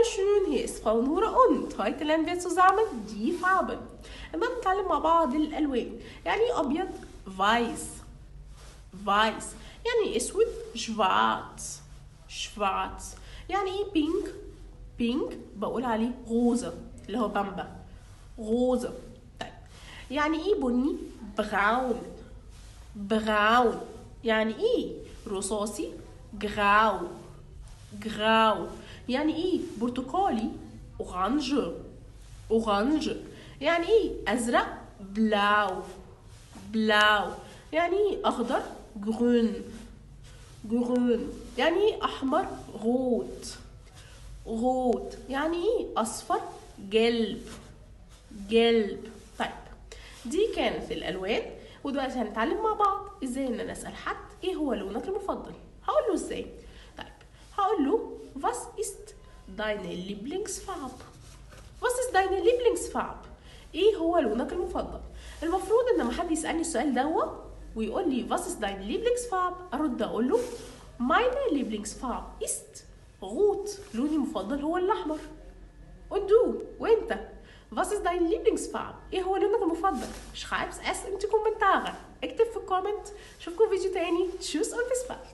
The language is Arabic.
schön, hier ist Frau Nora und heute lernen wir zusammen die Farben. immer بنتعلم مع بعض الألوان. يعني أبيض weiß weiß، يعني أسود schwarz schwarz، يعني إيه pink pink بقول عليه روزة اللي هو بامبا روزة. طيب يعني إيه بني braun braun، يعني إيه رصاصي grau grau، يعني إيه برتقالي orange orange، يعني إيه أزرق blau blau، يعني إيه أخضر grün grün، يعني إيه أحمر rot rot، يعني إيه أصفر gelb gelb. طيب دي كانت الألوان، ودلوقتي هنتعلم مع بعض ازاي ان انا اسال حد ايه هو لونك المفضل. هقول له ازاي؟ طيب هقول له was ist deine Lieblingsfarbe؟ was ist deine Lieblingsfarbe؟ ايه هو لونك المفضل؟ المفروض ان لما حد يسالني السؤال ده ويقول لي was ist deine Lieblingsfarbe، ارد اقول له meine Lieblingsfarbe ist rot، لوني المفضل هو الاحمر. und du وانت was ist deine Lieblingsfarbe؟ ايه هو لونك المفضل؟ schreib's es in die Kommentare. اكتب في الكومنت. اشوفكم فيديو تاني. tschüss und bis bald.